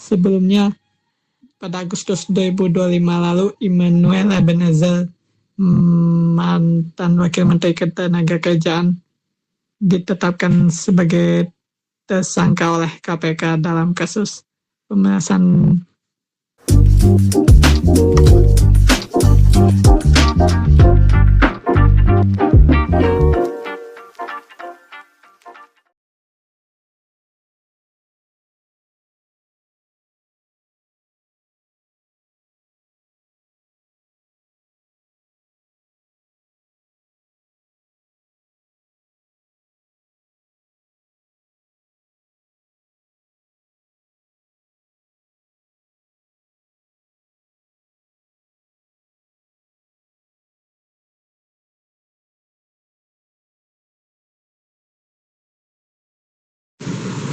Sebelumnya, pada Agustus 2025 lalu, Immanuel Ebenezer, mantan Wakil Menteri Ketenagakerjaan, ditetapkan sebagai tersangka oleh KPK dalam kasus pemerasan.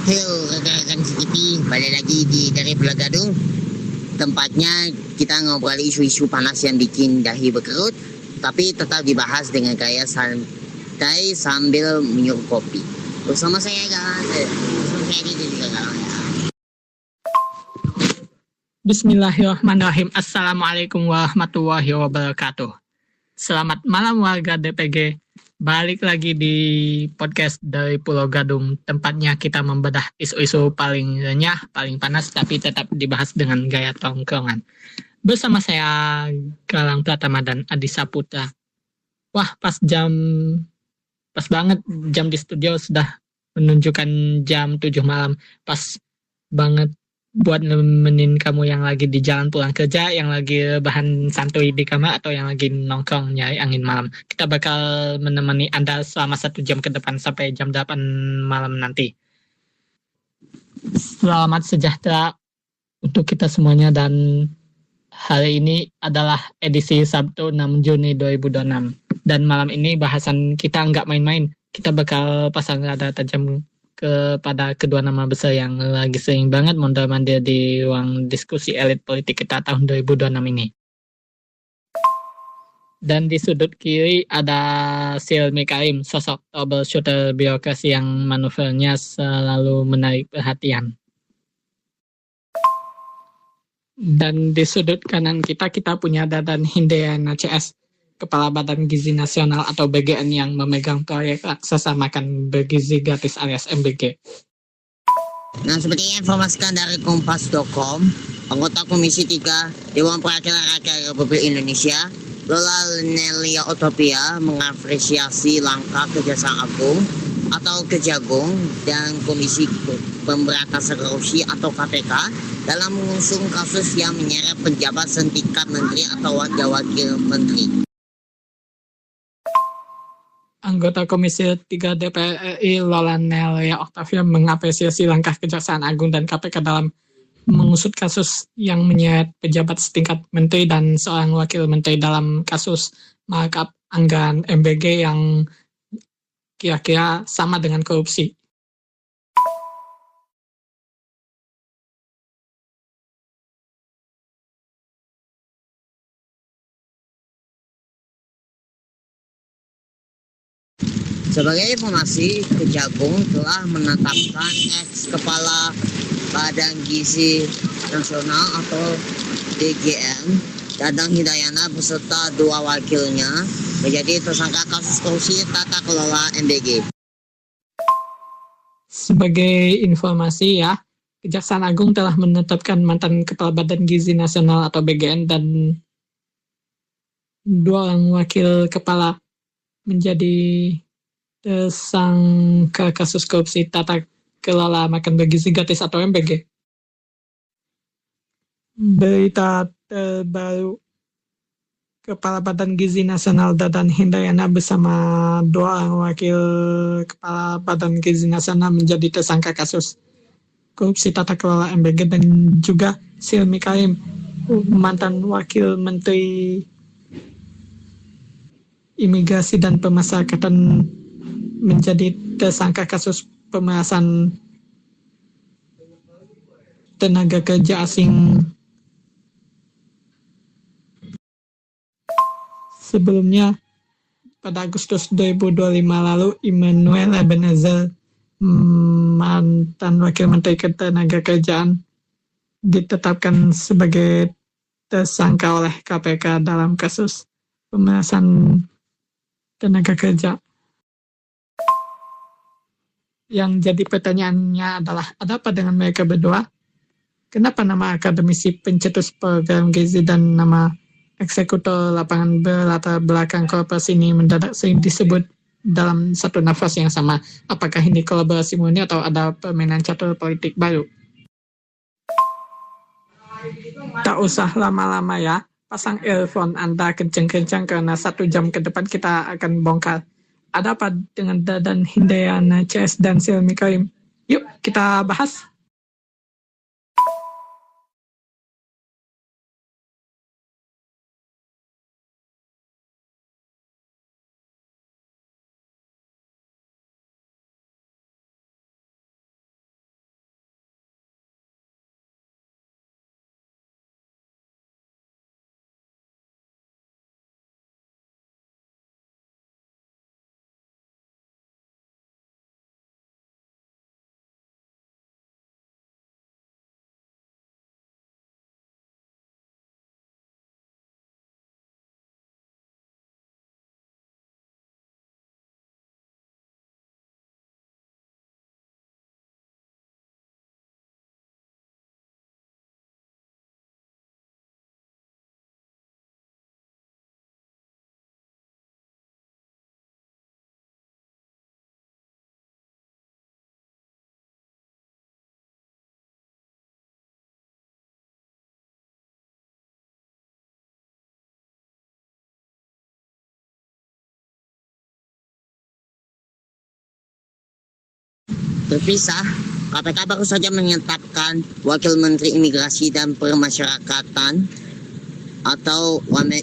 Halo rekan-rekan CTV, balik lagi dari Pulau Gadung. Tempatnya kita ngobrol isu-isu panas yang bikin dahi berkerut, tapi tetap dibahas dengan gaya santai sambil minum kopi. Bersama saya juga Bismillahirrahmanirrahim. Assalamualaikum warahmatullahi wabarakatuh. Selamat malam warga DPG. Balik lagi di podcast dari Pulau Gadung. Tempatnya kita membedah isu-isu paling renyah, paling panas, tapi tetap dibahas dengan gaya tongkrongan. Bersama saya Galang Pratama dan Adi Saputra. Wah, pas banget jam di studio sudah menunjukkan jam 7 malam. Pas banget buat nemenin kamu yang lagi di jalan pulang kerja, yang lagi bahan santuy di kamar, atau yang lagi nongkrong nyari angin malam. Kita bakal menemani Anda selama 1 jam ke depan sampai jam 8 malam nanti. Selamat sejahtera untuk kita semuanya, dan hari ini adalah edisi Sabtu 6 Juni 2026. Dan malam ini bahasan kita nggak main-main. Kita bakal pasang rada tajam kepada kedua nama besar yang lagi sering banget mondar-mandir di ruang diskusi elit politik kita tahun 2026 ini. Dan di sudut kiri ada Silmi Karim, sosok troubleshooter birokrasi yang manuvernya selalu menarik perhatian. Dan di sudut kanan kita punya Dadan Hindayana CS, Kepala Badan Gizi Nasional atau BGN yang memegang proyek raksasa makan bergizi gratis alias MBG. Nah, seperti yang informasikan dari Kompas.com, anggota Komisi 3 Dewan Perwakilan Rakyat Republik Indonesia, Lola Nelia Otopia, mengapresiasi langkah Kejaksaan Agung atau Kejagung dan Komisi Pemberantasan Korupsi atau KPK dalam mengusung kasus yang menyeret pejabat setingkat menteri atau wakil menteri. Anggota Komisi 3 DPR RI Lola Nelia Octavia mengapresiasi langkah Kejaksaan Agung dan KPK dalam mengusut kasus yang menyeret pejabat setingkat menteri dan seorang wakil menteri dalam kasus markup anggaran MBG yang kira-kira sama dengan korupsi. Sebagai informasi, Kejagung telah menetapkan ex-kepala Badan Gizi Nasional atau BGN, Dadan Hindayana beserta 2 wakilnya menjadi tersangka kasus korupsi tata kelola MBG. Sebagai informasi ya, Kejaksaan Agung telah menetapkan mantan Kepala Badan Gizi Nasional atau BGN dan 2 orang wakil kepala menjadi tersangka kasus korupsi tata kelola makan bergizi gratis atau MBG. Berita terbaru, Kepala Badan Gizi Nasional Dadan Hindayana bersama 2 orang wakil Kepala Badan Gizi Nasional menjadi tersangka kasus korupsi tata kelola MBG, dan juga Silmi Karim, mantan Wakil Menteri Imigrasi dan Pemasyarakatan, menjadi tersangka kasus pemerasan tenaga kerja asing. Sebelumnya, pada Agustus 2025 lalu, Immanuel Ebenezer, mantan Wakil Menteri Ketenagakerjaan, ditetapkan sebagai tersangka oleh KPK dalam kasus pemerasan tenaga kerja. Yang jadi pertanyaannya adalah, ada apa dengan mereka berdua? Kenapa nama akademisi pencetus program Gizi dan nama eksekutor lapangan berlatar belakang korporasi ini mendadak sering disebut dalam satu nafas yang sama? Apakah ini kolaborasi murni atau ada permainan catur politik baru? Tak usah lama-lama ya, pasang earphone Anda kencang-kencang karena 1 jam ke depan kita akan bongkar. Ada apa dengan Dadan Hindayana CS dan Silmi Karim? Yuk kita bahas. Terpisah, KPK baru saja menetapkan Wakil Menteri Imigrasi dan Permasyarakatan atau Wamen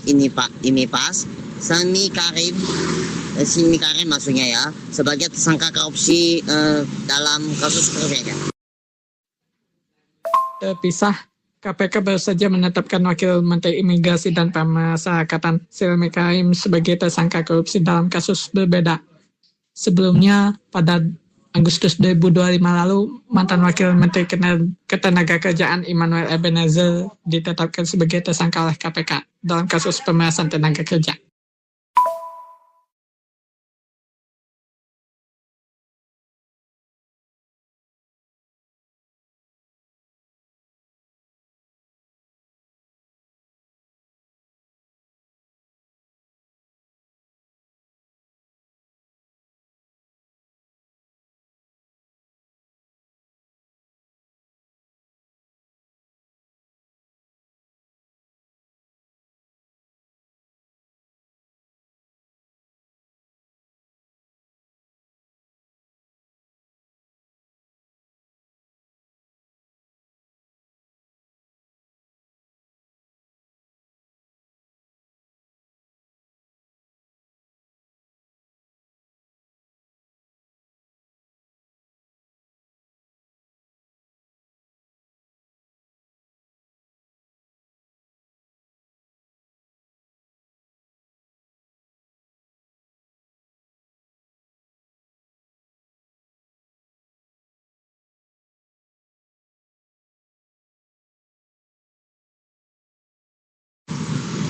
IMIPAS, Silmi Karim maksudnya ya, sebagai tersangka korupsi dalam kasus berbeda. Terpisah, KPK baru saja menetapkan Wakil Menteri Imigrasi dan Pemasyarakatan Silmi Karim sebagai tersangka korupsi dalam kasus berbeda. Sebelumnya, pada Agustus 2025 lalu, mantan Wakil Menteri Ketenagakerjaan Immanuel Ebenezer ditetapkan sebagai tersangka oleh KPK dalam kasus pemerasan tenaga kerja.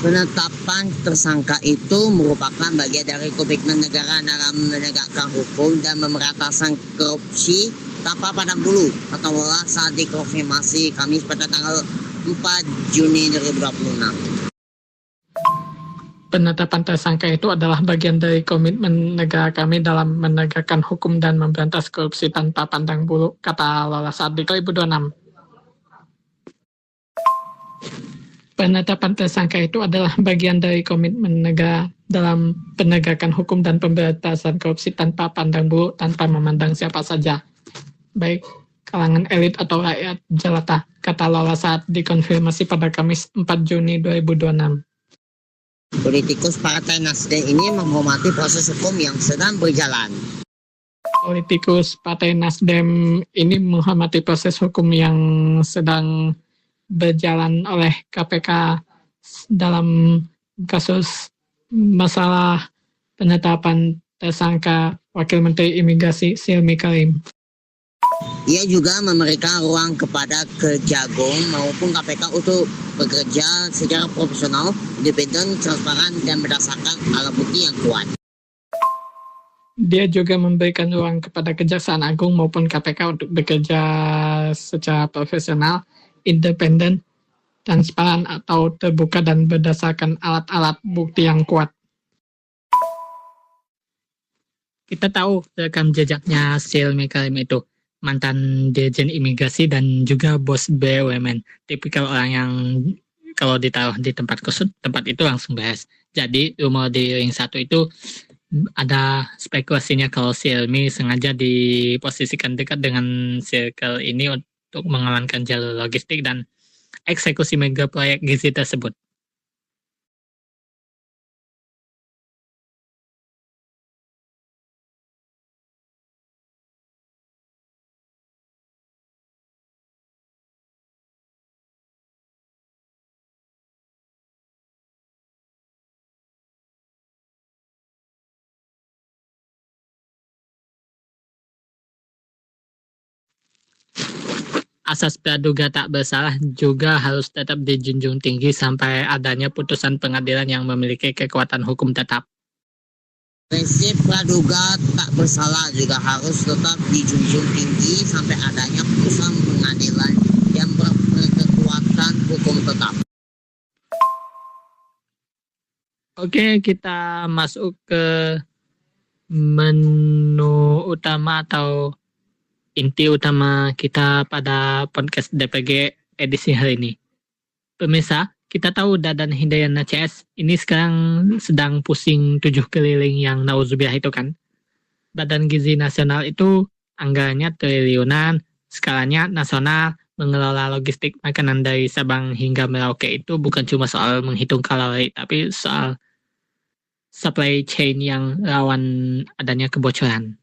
Penetapan tersangka itu merupakan bagian dari komitmen negara dalam menegakkan hukum dan pemberantasan korupsi tanpa pandang bulu atau olah saat dikonfirmasi Kamis pada tanggal 4 Juni 2026. Penetapan tersangka itu adalah bagian dari komitmen negara kami dalam menegakkan hukum dan memberantas korupsi tanpa pandang bulu, kata Lola saat di 2026. Penetapan tersangka itu adalah bagian dari komitmen negara dalam penegakan hukum dan pemberantasan korupsi tanpa pandang bulu, tanpa memandang siapa saja, baik kalangan elit atau rakyat jelata, kata Lola saat dikonfirmasi pada Kamis 4 Juni 2026. Politikus Partai Nasdem ini menghormati proses hukum yang sedang berjalan. Politikus Partai Nasdem ini menghormati proses hukum yang sedang berjalan oleh KPK dalam kasus masalah penetapan tersangka Wakil Menteri Imigrasi Silmi Karim. Ia juga memberikan ruang kepada Kejagung maupun KPK untuk bekerja secara profesional, independen, transparan, dan berdasarkan alat bukti yang kuat. Dia juga memberikan ruang kepada Kejaksaan Agung maupun KPK untuk bekerja secara profesional, independen, transparan atau terbuka dan berdasarkan alat-alat bukti yang kuat. Kita tahu rekam jejaknya Hilmi Karim itu mantan dirjen imigrasi dan juga bos BUMN. Tipikal orang yang kalau ditaruh di tempat kusut, tempat itu langsung beres. Jadi rumor di ring 1 itu ada spekulasinya kalau Hilmi sengaja diposisikan dekat dengan circle ini untuk mengamankan jalur logistik dan eksekusi mega proyek gizi tersebut. Asas praduga tak bersalah juga harus tetap dijunjung tinggi sampai adanya putusan pengadilan yang memiliki kekuatan hukum tetap. Prinsip praduga tak bersalah juga harus tetap dijunjung tinggi sampai adanya putusan pengadilan yang berkekuatan hukum tetap. Oke, kita masuk ke menu utama atau inti utama kita pada podcast DPG edisi hari ini. Pemirsa, kita tahu Dadan Hidayana CS ini sekarang sedang pusing 7 keliling yang nauzubillah itu kan. Badan Gizi Nasional itu anggarannya triliunan, skalanya nasional, mengelola logistik makanan dari Sabang hingga Merauke itu bukan cuma soal menghitung kalori, tapi soal supply chain yang rawan adanya kebocoran.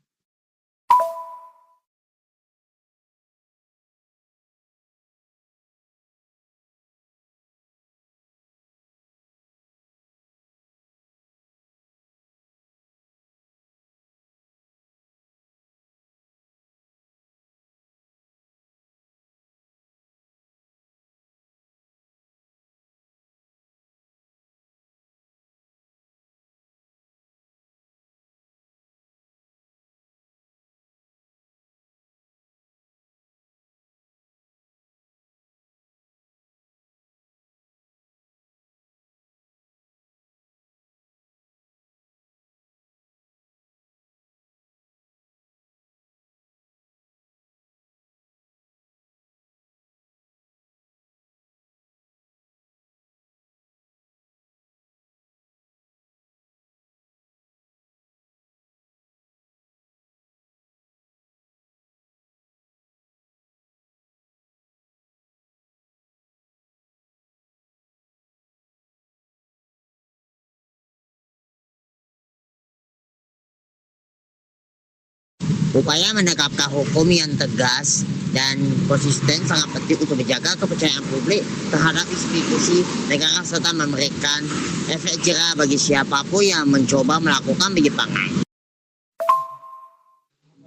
Upaya menegakkan hukum yang tegas dan konsisten sangat penting untuk menjaga kepercayaan publik terhadap institusi negara serta memberikan efek jerah bagi siapapun yang mencoba melakukan penyimpangan.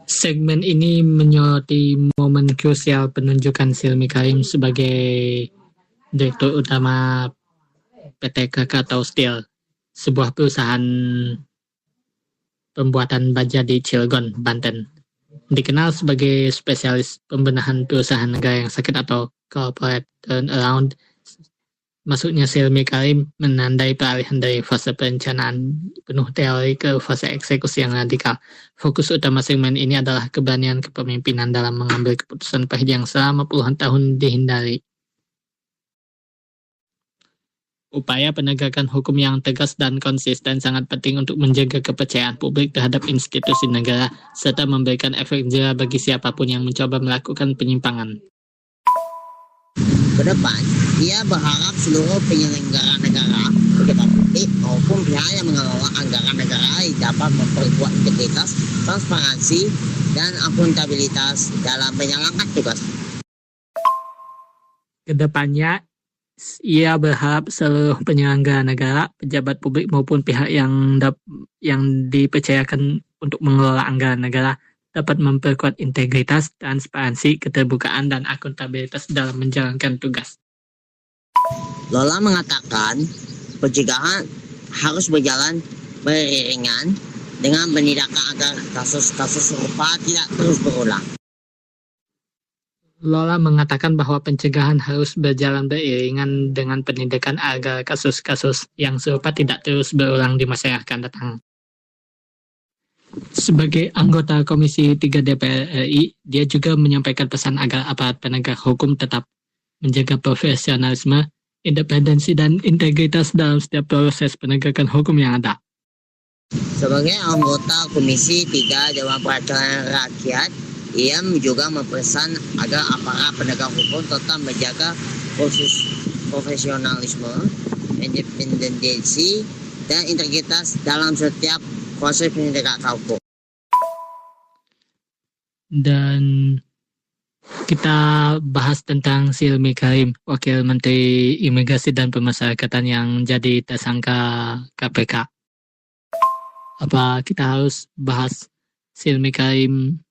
Segmen ini menyoroti momen krusial penunjukan Hilmi Karim sebagai Direktur Utama PT Krakatau Steel, sebuah perusahaan pembuatan baja di Cilegon, Banten. Dikenal sebagai spesialis pembenahan perusahaan negara yang sakit atau corporate turnaround. Masuknya Hilmi Karim menandai peralihan dari fase perencanaan penuh teori ke fase eksekusi yang radikal. Fokus utama segmen ini adalah keberanian kepemimpinan dalam mengambil keputusan pahit yang selama puluhan tahun dihindari. Upaya penegakan hukum yang tegas dan konsisten sangat penting untuk menjaga kepercayaan publik terhadap institusi negara serta memberikan efek jerah bagi siapapun yang mencoba melakukan penyimpangan. Ke depan, ia berharap seluruh penyelenggara negara, pejabat publik maupun pihak yang mengelola anggaran negara dapat memperkuat integritas, transparansi, dan akuntabilitas dalam menjalankan tugas. Kedepannya, ia berharap seluruh penyelenggara negara, pejabat publik maupun pihak yang dipercayakan untuk mengelola anggaran negara dapat memperkuat integritas, transparansi, keterbukaan, dan akuntabilitas dalam menjalankan tugas. Lola mengatakan pencegahan harus berjalan beriringan dengan penindakan agar kasus-kasus serupa tidak terus berulang. Lola mengatakan bahwa pencegahan harus berjalan beriringan dengan penindakan agar kasus-kasus yang serupa tidak terus berulang di masa yang akan datang. Sebagai anggota Komisi 3 DPR RI, dia juga menyampaikan pesan agar aparat penegak hukum tetap menjaga profesionalisme, independensi, dan integritas dalam setiap proses penegakan hukum yang ada. Sebagai anggota Komisi 3 Dewan Perwakilan Rakyat, ia juga mempesan agar aparat penegak hukum tetap menjaga profesionalisme, independensi, dan integritas dalam setiap proses penegakan hukum. Dan kita bahas tentang Silmi Karim, Wakil Menteri Imigrasi dan Pemasyarakatan yang jadi tersangka KPK. Apa kita harus bahas Silmi Karim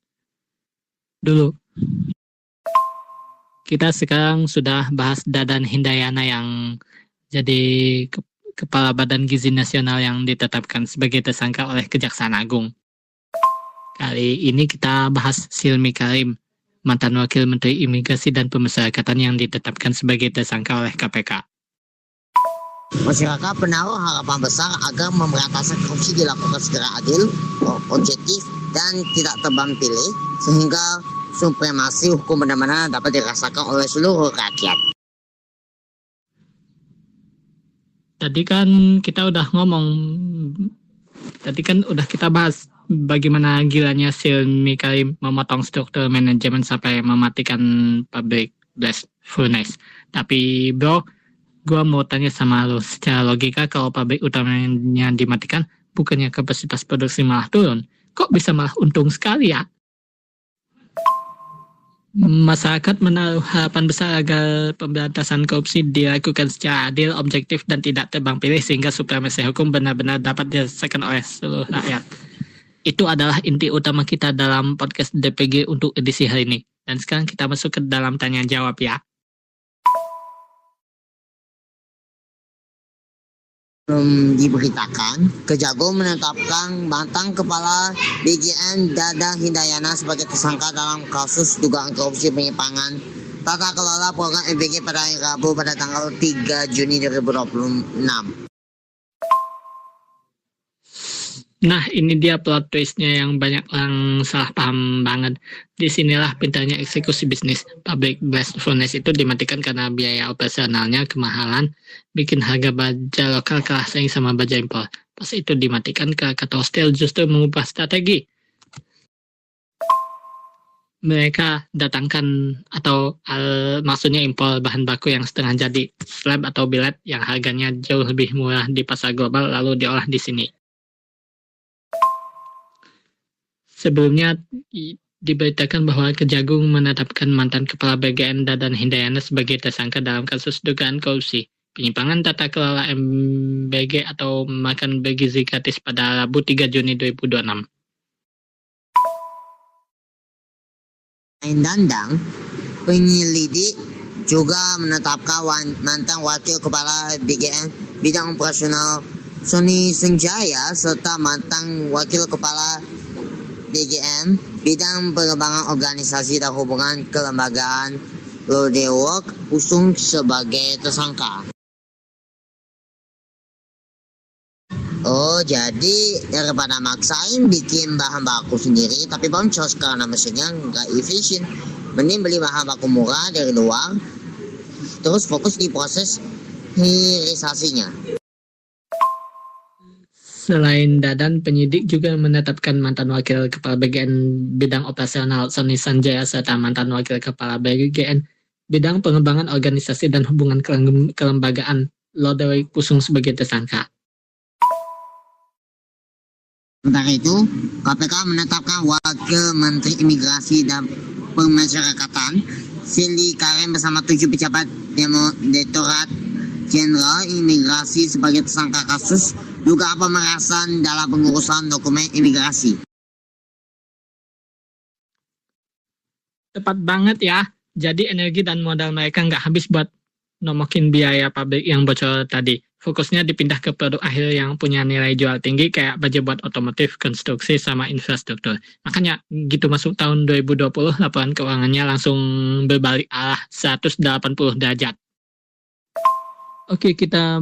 dulu? Kita sekarang sudah bahas Dadan Hindayana yang jadi Kepala Badan Gizi Nasional yang ditetapkan sebagai tersangka oleh Kejaksaan Agung. Kali ini kita bahas Silmi Karim, mantan Wakil Menteri Imigrasi dan Pemasyarakatan yang ditetapkan sebagai tersangka oleh KPK. Masyarakat menaruh harapan besar agar pemberantasan korupsi dilakukan secara adil, objektif, dan tidak tebang pilih, sehingga supremasi hukum benar-benar dapat dirasakan oleh seluruh rakyat. Tadi kan kita udah kita bahas bagaimana gilanya Silmi Karim memotong struktur manajemen sampai mematikan pabrik blast furnace. Tapi bro, gua mau tanya sama lo, secara logika kalau pabrik utamanya dimatikan, bukannya kapasitas produksi malah turun? Kok bisa malah untung sekali ya? Masyarakat menaruh harapan besar agar pemberantasan korupsi dilakukan secara adil, objektif, dan tidak tebang pilih sehingga supremasi hukum benar-benar dapat dirasakan oleh seluruh rakyat. Itu adalah inti utama kita dalam podcast DPG untuk edisi hari ini. Dan sekarang kita masuk ke dalam tanya jawab ya. Diberitakan, Kejagung menetapkan mantan Kepala BGN Dadan Hindayana sebagai tersangka dalam kasus dugaan korupsi penyimpangan tata kelola program MBG pada hari Rabu pada tanggal 3 Juni 2026. Nah, ini dia plot twistnya yang banyak orang salah paham banget. Disinilah pintarnya eksekusi bisnis. Pabrik blast furnace itu dimatikan karena biaya operasionalnya kemahalan, bikin harga baja lokal kalah saing sama baja impor. Pas itu dimatikan, Krakatau Steel justru mengubah strategi. Mereka datangkan atau maksudnya impor bahan baku yang setengah jadi, slab atau billet yang harganya jauh lebih murah di pasar global lalu diolah di sini. Sebelumnya diberitakan bahwa Kejagung menetapkan mantan Kepala BGN Dadan Hindayana sebagai tersangka dalam kasus dugaan korupsi penyimpangan tata kelola MBG atau makan bergizi gratis pada Rabu 3 Juni 2026. Dandang, penyelidik juga menetapkan mantan Wakil Kepala BGN Bidang Operasional Sony Senjaya serta mantan Wakil Kepala BGM Bidang Pengembangan Organisasi dan Hubungan Kelembagaan Lodework Usung sebagai tersangka. Oh, jadi daripada maksain bikin bahan baku sendiri tapi boncos karena mesinnya nggak efisien, mending beli bahan baku murah dari luar terus fokus di proses hilirisasinya. Selain Dadan, penyidik juga menetapkan mantan Wakil Kepala BGN Bidang Operasional Sony Sanjaya serta mantan Wakil Kepala BGN Bidang Pengembangan Organisasi dan Hubungan Kelembagaan Lodework Pusung sebagai tersangka. Sementara itu, KPK menetapkan Wakil Menteri Imigrasi dan Pemasyarakatan Silmi Karim bersama 7 pejabat Direktorat Jenderal Imigrasi sebagai tersangka kasus dugaan pemerasan dalam pengurusan dokumen imigrasi. Tepat banget ya. Jadi energi dan modal mereka nggak habis buat nomokin biaya pabrik yang bocor tadi. Fokusnya dipindah ke produk akhir yang punya nilai jual tinggi kayak baja buat otomotif, konstruksi, sama infrastruktur. Makanya gitu masuk tahun 2020 laporan keuangannya langsung berbalik arah 180 derajat. Oke, kita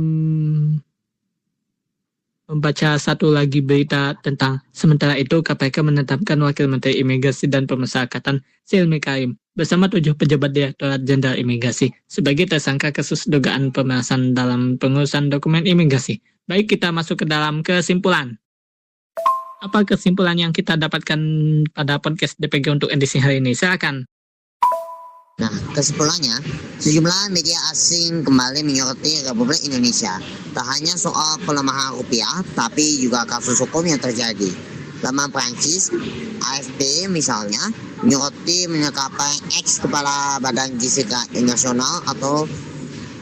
membaca satu lagi berita tentang sementara itu KPK menetapkan Wakil Menteri Imigrasi dan Pemasyarakatan Silmi Karim bersama 7 pejabat Direktorat Jenderal Imigrasi sebagai tersangka kasus dugaan pemerasan dalam pengurusan dokumen imigrasi. Baik, kita masuk ke dalam kesimpulan. Apa kesimpulan yang kita dapatkan pada podcast DPG untuk edisi hari ini? Silakan. Nah, kesimpulannya, sejumlah media asing kembali menyoroti Republik Indonesia. Tak hanya soal pelemahan rupiah, tapi juga kasus hukum yang terjadi. Laman Prancis, AFP misalnya, menyoroti menyekapai ex Kepala Badan Gizi Nasional atau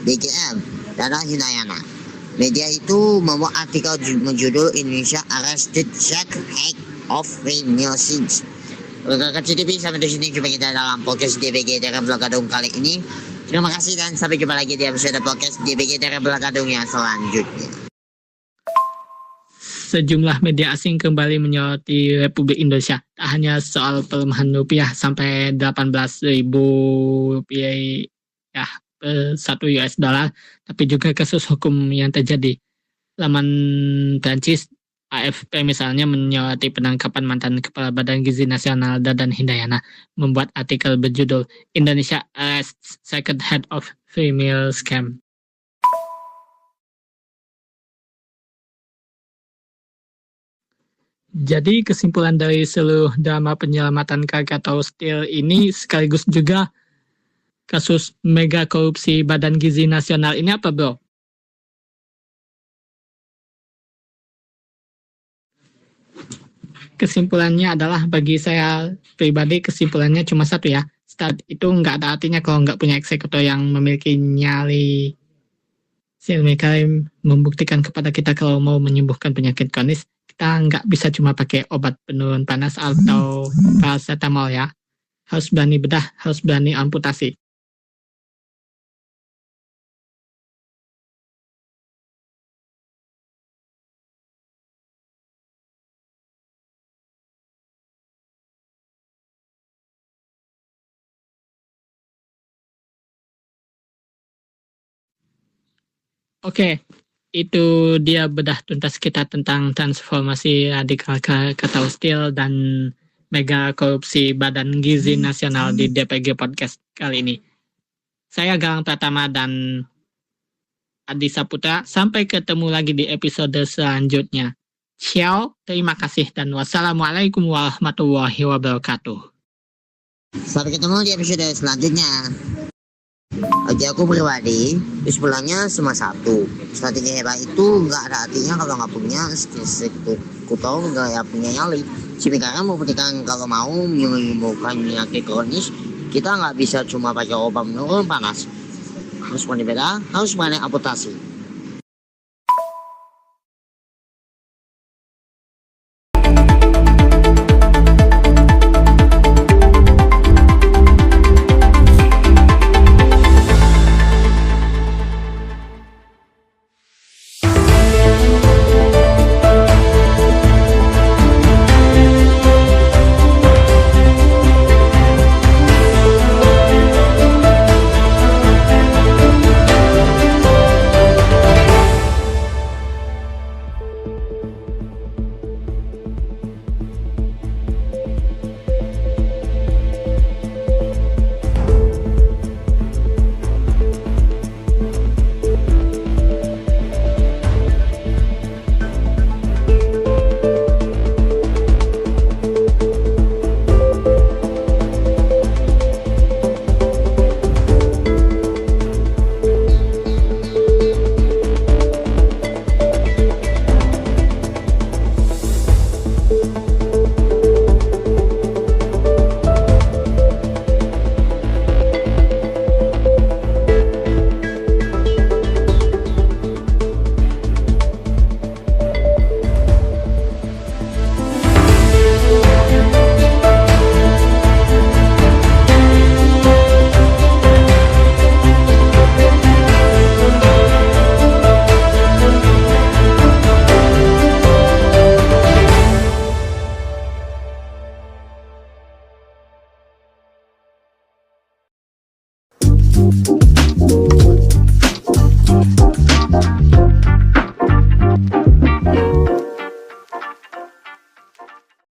BGN, Dana Hinayana. Media itu membuat artikel menjudul Indonesia Arrested Check Hack of Financing. Rekan CTV, sampai di sini jumpa kita dalam podcast DPG dari Pulau Gadung kali ini. Terima kasih dan sampai jumpa lagi di episode podcast DPG dari Pulau Gadung yang selanjutnya. Sejumlah media asing kembali menyoroti Republik Indonesia. Tak hanya soal pelemahan rupiah sampai 18.000 rupiah ya, per 1 US dollar, tapi juga kasus hukum yang terjadi. Laman Prancis, AFP misalnya menyoroti penangkapan mantan Kepala Badan Gizi Nasional Dadan Hindayana, membuat artikel berjudul Indonesia Arrests Second Head of Female Scam. Jadi kesimpulan dari seluruh drama penyelamatan Krakatau Steel ini sekaligus juga kasus mega korupsi Badan Gizi Nasional ini apa, bro? Kesimpulannya adalah, bagi saya pribadi kesimpulannya cuma satu ya. Start itu nggak ada artinya kalau nggak punya eksekutor yang memiliki nyali. Silmi Karim membuktikan kepada kita kalau mau menyembuhkan penyakit kronis, kita nggak bisa cuma pakai obat penurun panas atau paracetamol ya. Harus berani bedah, harus berani amputasi. Oke, itu dia bedah tuntas kita tentang transformasi radikal Krakatau Steel dan mega korupsi Badan Gizi Nasional di DPG Podcast kali ini. Saya Galang Pratama dan Adi Saputra. Sampai ketemu lagi di episode selanjutnya. Ciao, terima kasih dan wassalamualaikum warahmatullahi wabarakatuh. Sampai ketemu di episode selanjutnya. Bagi aku pribadi, kesimpulannya cuma satu. Strategi hebat itu nggak ada artinya kalau nggak punya eksekutor, nggak punya nyali. Sebenarnya membuktikan kalau mau menyembuhkan penyakit kronis, kita nggak bisa cuma pakai obat menurun panas. Harus berani beda, harus berani amputasi.